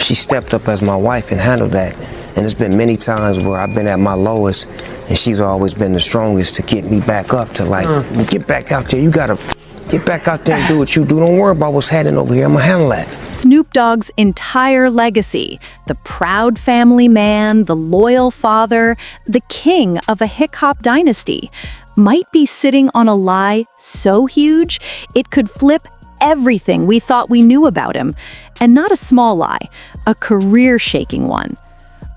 she stepped up as my wife and handled that. And there's been many times where I've been at my lowest, and she's always been the strongest to get me back up to like, get back out there. You gotta get back out there and do what you do. Don't worry about what's happening over here. I'm gonna handle that. Snoop Dogg's entire legacy, the proud family man, the loyal father, the king of a hip-hop dynasty, might be sitting on a lie so huge it could flip everything we thought we knew about him. And not a small lie, a career-shaking one.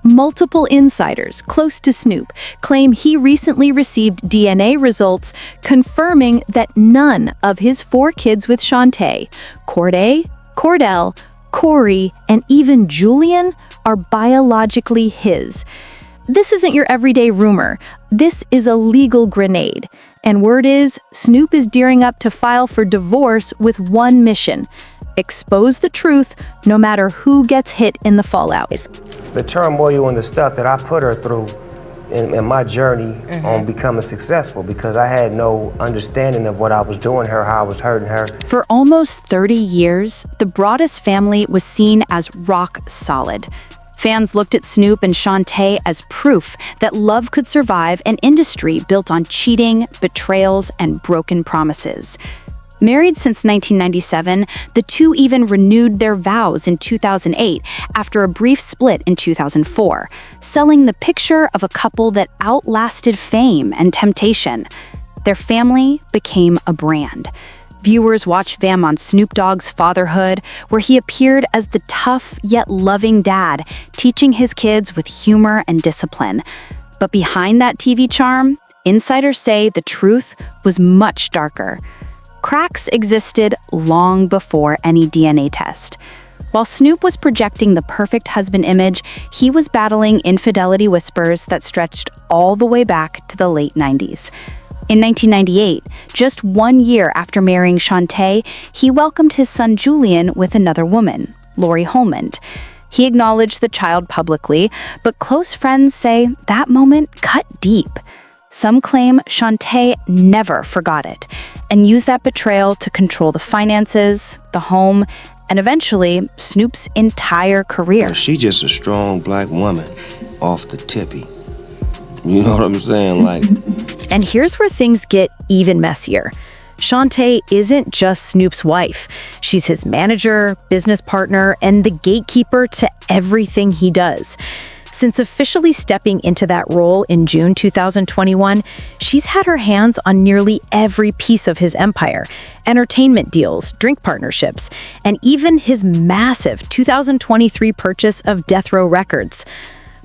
Multiple insiders close to Snoop claim he recently received DNA results confirming that none of his 4 kids with Shantae, Corday, Cordell, Corey, and even Julian are biologically his. This isn't your everyday rumor. This is a legal grenade. And word is, Snoop is gearing up to file for divorce with one mission: expose the truth, no matter who gets hit in the fallout. The turmoil and the stuff that I put her through in my journey on becoming successful, because I had no understanding of what I was doing her, how I was hurting her. For almost 30 years, the Broaddus family was seen as rock solid. Fans looked at Snoop and Shantae as proof that love could survive an industry built on cheating, betrayals, and broken promises. Married since 1997, the two even renewed their vows in 2008 after a brief split in 2004, selling the picture of a couple that outlasted fame and temptation. Their family became a brand. Viewers watched them on Snoop Dogg's Fatherhood, where he appeared as the tough yet loving dad, teaching his kids with humor and discipline. But behind that TV charm, insiders say the truth was much darker. Cracks existed long before any DNA test. While Snoop was projecting the perfect husband image, he was battling infidelity whispers that stretched all the way back to the late 90s. In 1998, just 1 year after marrying Shantae, he welcomed his son Julian with another woman, Lori Holmond. He acknowledged the child publicly, but close friends say that moment cut deep. Some claim Shantae never forgot it and used that betrayal to control the finances, the home, and eventually Snoop's entire career. She's just a strong black woman off the tippy. You know what I'm saying? Like. And here's where things get even messier. Shantae isn't just Snoop's wife. She's his manager, business partner, and the gatekeeper to everything he does. Since officially stepping into that role in June 2021, she's had her hands on nearly every piece of his empire: entertainment deals, drink partnerships, and even his massive 2023 purchase of Death Row Records.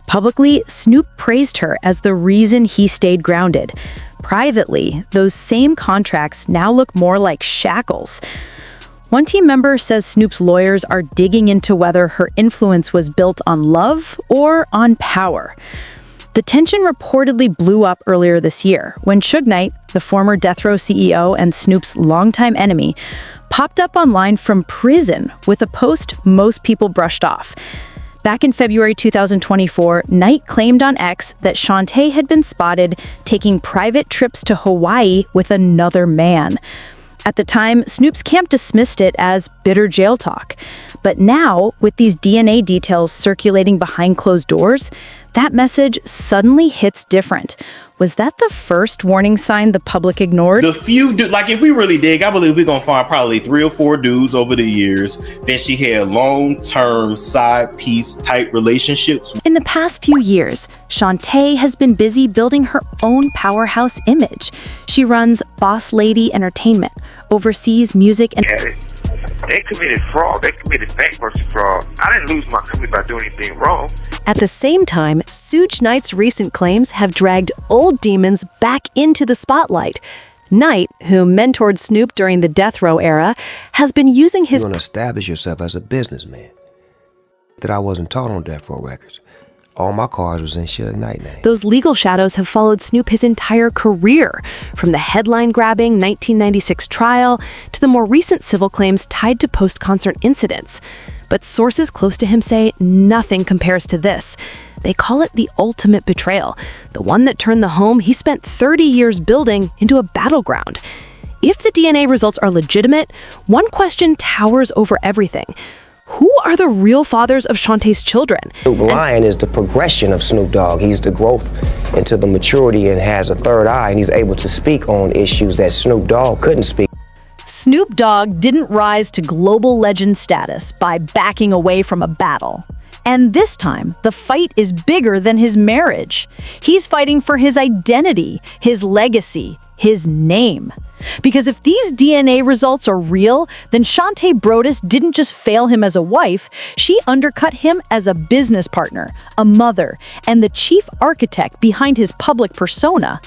Publicly, Snoop praised her as the reason he stayed grounded. Privately, those same contracts now look more like shackles. One team member says Snoop's lawyers are digging into whether her influence was built on love or on power. The tension reportedly blew up earlier this year when Suge Knight, the former Death Row CEO and Snoop's longtime enemy, popped up online from prison with a post most people brushed off. Back in February 2024, Knight claimed on X that Shantae had been spotted taking private trips to Hawaii with another man. At the time, Snoop's camp dismissed it as bitter jail talk. But now, with these DNA details circulating behind closed doors, that message suddenly hits different. Was that the first warning sign the public ignored? The few, like if we really dig, I believe we're going to find probably 3 or 4 dudes over the years that she had long-term side piece type relationships. In the past few years, Shantae has been busy building her own powerhouse image. She runs Boss Lady Entertainment, oversees music and... They committed fraud. They committed bankruptcy fraud. I didn't lose my company by doing anything wrong. At the same time, Suge Knight's recent claims have dragged old demons back into the spotlight. Knight, who mentored Snoop during the Death Row era, has been using his... You're going to establish yourself as a businessman. That I wasn't taught on Death Row Records. All my cars was in Suge Knight name. Those legal shadows have followed Snoop his entire career, from the headline-grabbing 1996 trial to the more recent civil claims tied to post-concert incidents. But sources close to him say nothing compares to this. They call it the ultimate betrayal, the one that turned the home he spent 30 years building into a battleground. If the DNA results are legitimate, one question towers over everything. who are the real fathers of Shantae's children? Snoop Lion is the progression of Snoop Dogg. He's the growth into the maturity and has a third eye, and he's able to speak on issues that Snoop Dogg couldn't speak. Snoop Dogg didn't rise to global legend status by backing away from a battle. And this time, the fight is bigger than his marriage. He's fighting for his identity, his legacy, his name. Because if these DNA results are real, then Shantae Brodus didn't just fail him as a wife, she undercut him as a business partner, a mother, and the chief architect behind his public persona.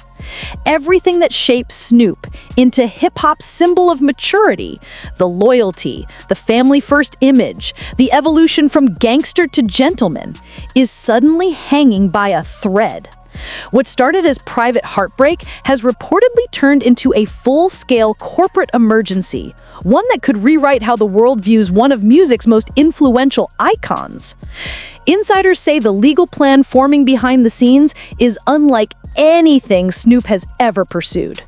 Everything that shapes Snoop into hip-hop's symbol of maturity, the loyalty, the family-first image, the evolution from gangster to gentleman, is suddenly hanging by a thread. What started as private heartbreak has reportedly turned into a full-scale corporate emergency, one that could rewrite how the world views one of music's most influential icons. Insiders say the legal plan forming behind the scenes is unlike anything Snoop has ever pursued.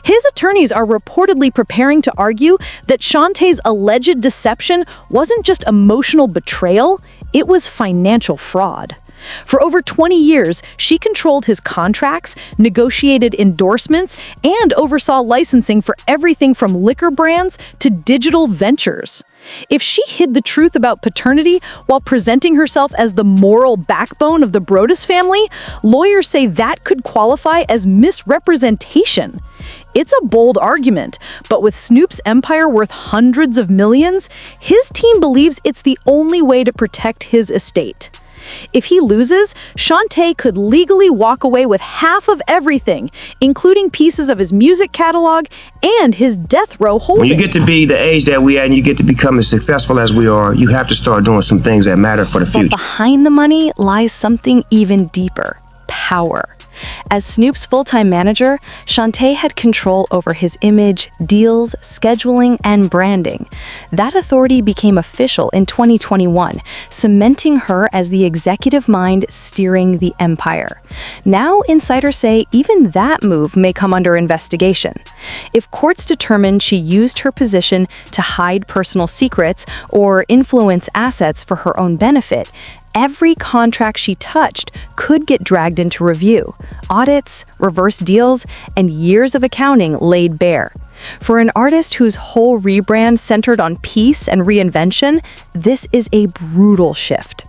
His attorneys are reportedly preparing to argue that Shantae's alleged deception wasn't just emotional betrayal, it was financial fraud. For over 20 years, she controlled his contracts, negotiated endorsements, and oversaw licensing for everything from liquor brands to digital ventures. If she hid the truth about paternity while presenting herself as the moral backbone of the Brodus family, lawyers say that could qualify as misrepresentation. It's a bold argument, but with Snoop's empire worth hundreds of millions, his team believes it's the only way to protect his estate. If he loses, Shantae could legally walk away with half of everything, including pieces of his music catalog and his death row holdings. When you get to be the age that we at and you get to become as successful as we are, you have to start doing some things that matter for the future. But behind the money lies something even deeper: power. As Snoop's full-time manager, Shantae had control over his image, deals, scheduling, and branding. That authority became official in 2021, cementing her as the executive mind steering the empire. Now, insiders say even that move may come under investigation. If courts determine she used her position to hide personal secrets or influence assets for her own benefit, every contract she touched could get dragged into review. Audits, reverse deals, and years of accounting laid bare. For an artist whose whole rebrand centered on peace and reinvention, this is a brutal shift.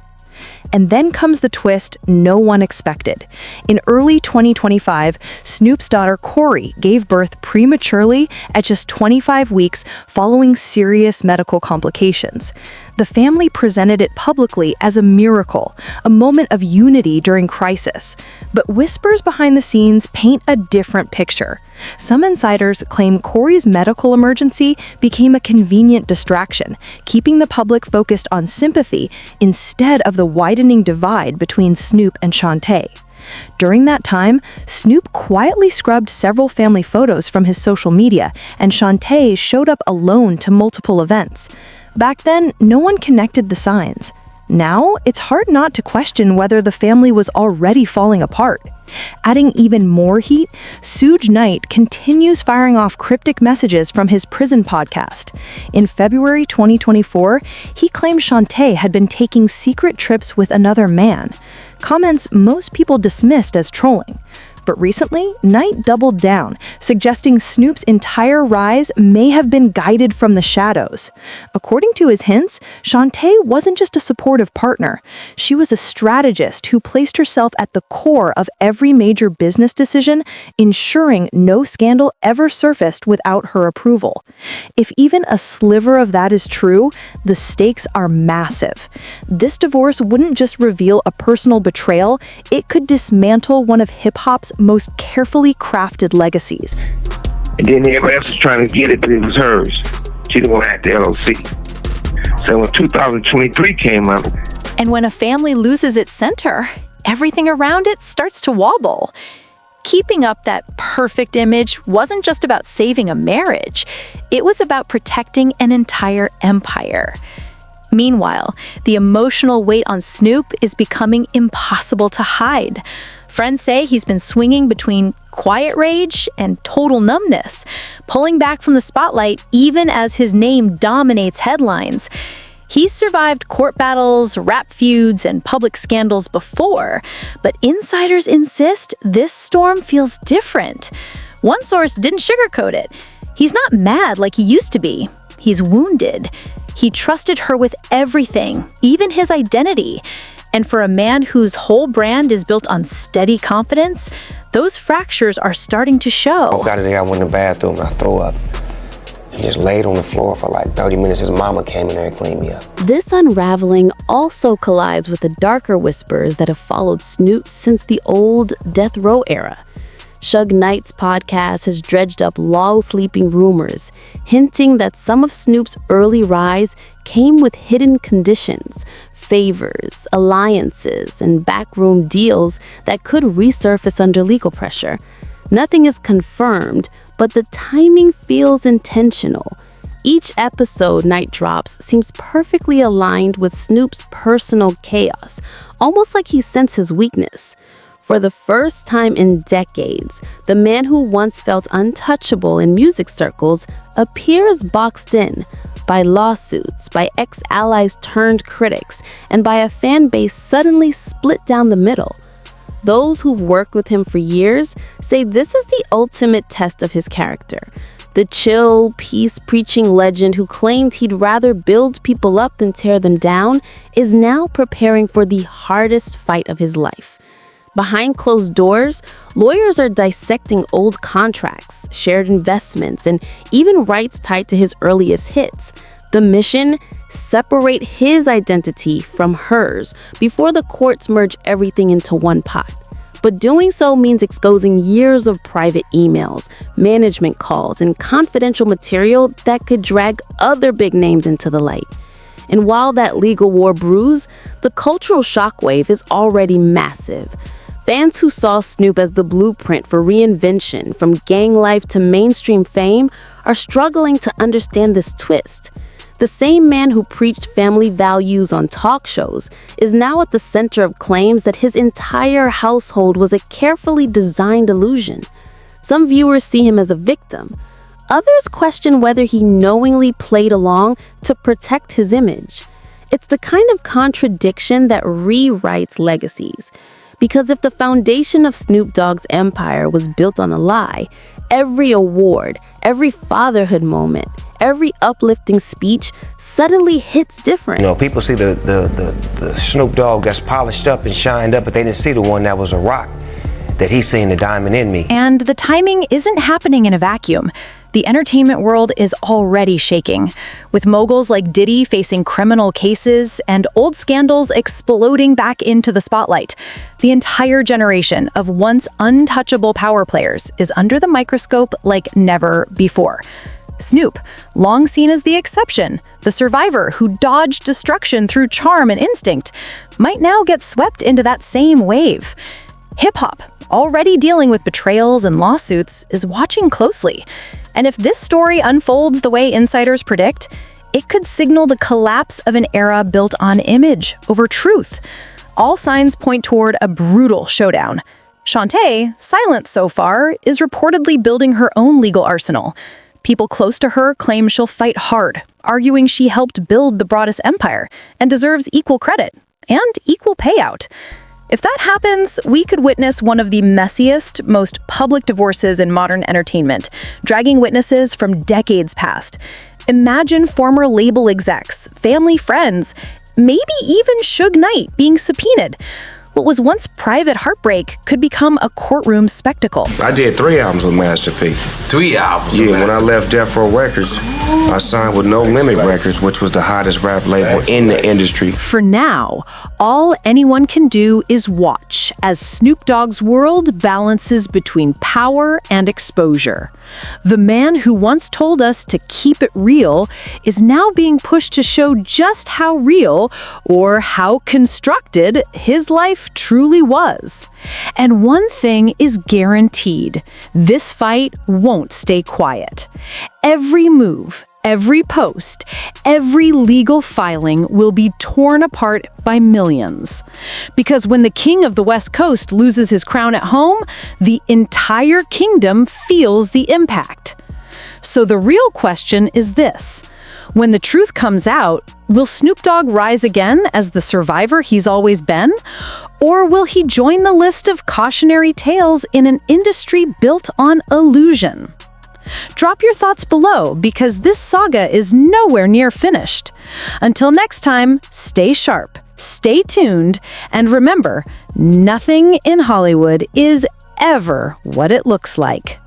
And then comes the twist no one expected. In early 2025, Snoop's daughter Corey gave birth prematurely at just 25 weeks following serious medical complications. The family presented it publicly as a miracle, a moment of unity during crisis. But whispers behind the scenes paint a different picture. Some insiders claim Corey's medical emergency became a convenient distraction, keeping the public focused on sympathy instead of the widening divide between Snoop and Shantae. During that time, Snoop quietly scrubbed several family photos from his social media, and Shantae showed up alone to multiple events. Back then, no one connected the signs. Now, it's hard not to question whether the family was already falling apart. Adding even more heat, Suge Knight continues firing off cryptic messages from his prison podcast. In February 2024, he claimed Shantae had been taking secret trips with another man, comments most people dismissed as trolling. But recently, Knight doubled down, suggesting Snoop's entire rise may have been guided from the shadows. According to his hints, Shantae wasn't just a supportive partner. She was a strategist who placed herself at the core of every major business decision, ensuring no scandal ever surfaced without her approval. If even a sliver of that is true, the stakes are massive. This divorce wouldn't just reveal a personal betrayal, it could dismantle one of hip-hop's most carefully crafted legacies. And then everybody else was trying to get it, but it was hers. She didn't want to have the LLC. So when 2023 came up, And when a family loses its center, everything around it starts to wobble. Keeping up that perfect image wasn't just about saving a marriage, it was about protecting an entire empire. Meanwhile, the emotional weight on Snoop is becoming impossible to hide. Friends say he's been swinging between quiet rage and total numbness, pulling back from the spotlight even as his name dominates headlines. He's survived court battles, rap feuds, and public scandals before, but insiders insist this storm feels different. One source didn't sugarcoat it. He's not mad like he used to be. He's wounded. He trusted her with everything, even his identity. And for a man whose whole brand is built on steady confidence, those fractures are starting to show. I got in there, I went in the bathroom, and I threw up. And just laid on the floor for like 30 minutes. His mama came in there and cleaned me up. This unraveling also collides with the darker whispers that have followed Snoop since the old death row era. Suge Knight's podcast has dredged up law-sleeping rumors, hinting that some of Snoop's early rise came with hidden conditions, favors, alliances, and backroom deals that could resurface under legal pressure. Nothing is confirmed, but the timing feels intentional. Each episode Knight drops seems perfectly aligned with Snoop's personal chaos, almost like he senses weakness. For the first time in decades, the man who once felt untouchable in music circles appears boxed in by lawsuits, by ex-allies turned critics, and by a fan base suddenly split down the middle. Those who've worked with him for years say this is the ultimate test of his character. The chill, peace-preaching legend who claimed he'd rather build people up than tear them down is now preparing for the hardest fight of his life. Behind closed doors, lawyers are dissecting old contracts, shared investments, and even rights tied to his earliest hits. The mission? Separate his identity from hers before the courts merge everything into one pot. But doing so means exposing years of private emails, management calls, and confidential material that could drag other big names into the light. And while that legal war brews, the cultural shockwave is already massive. Fans who saw Snoop as the blueprint for reinvention, from gang life to mainstream fame, are struggling to understand this twist. The same man who preached family values on talk shows is now at the center of claims that his entire household was a carefully designed illusion. Some viewers see him as a victim. Others question whether he knowingly played along to protect his image. It's the kind of contradiction that rewrites legacies. Because if the foundation of Snoop Dogg's empire was built on a lie, every award, every fatherhood moment, every uplifting speech suddenly hits different. You know, people see the Snoop Dogg that's polished up and shined up, but they didn't see the one that was a rock, that he's seen the diamond in me. And the timing isn't happening in a vacuum. The entertainment world is already shaking, with moguls like Diddy facing criminal cases and old scandals exploding back into the spotlight. The entire generation of once untouchable power players is under the microscope like never before. Snoop, long seen as the exception, the survivor who dodged destruction through charm and instinct, might now get swept into that same wave. Hip-hop, already dealing with betrayals and lawsuits, is watching closely. And if this story unfolds the way insiders predict, it could signal the collapse of an era built on image over truth. All signs point toward a brutal showdown. Shantae, silent so far, is reportedly building her own legal arsenal. People close to her claim she'll fight hard, arguing she helped build the broadest empire and deserves equal credit and equal payout. If that happens, we could witness one of the messiest, most public divorces in modern entertainment, dragging witnesses from decades past. Imagine former label execs, family friends, maybe even Suge Knight being subpoenaed. What was once private heartbreak could become a courtroom spectacle. I did 3 albums with Master P. 3 albums? Yeah, when I left Death Row Records, I signed with No Limit Records, which was the hottest rap label in the industry. For now, all anyone can do is watch as Snoop Dogg's world balances between power and exposure. The man who once told us to keep it real is now being pushed to show just how real or how constructed his life truly was. And one thing is guaranteed: this fight won't stay quiet. Every move, every post, every legal filing will be torn apart by millions. Because when the king of the West Coast loses his crown at home, the entire kingdom feels the impact. So the real question is this: when the truth comes out, Will Snoop Dogg rise again as the survivor he's always been? Or will he join the list of cautionary tales in an industry built on illusion? Drop your thoughts below because this saga is nowhere near finished. Until next time, stay sharp, stay tuned, and remember, nothing in Hollywood is ever what it looks like.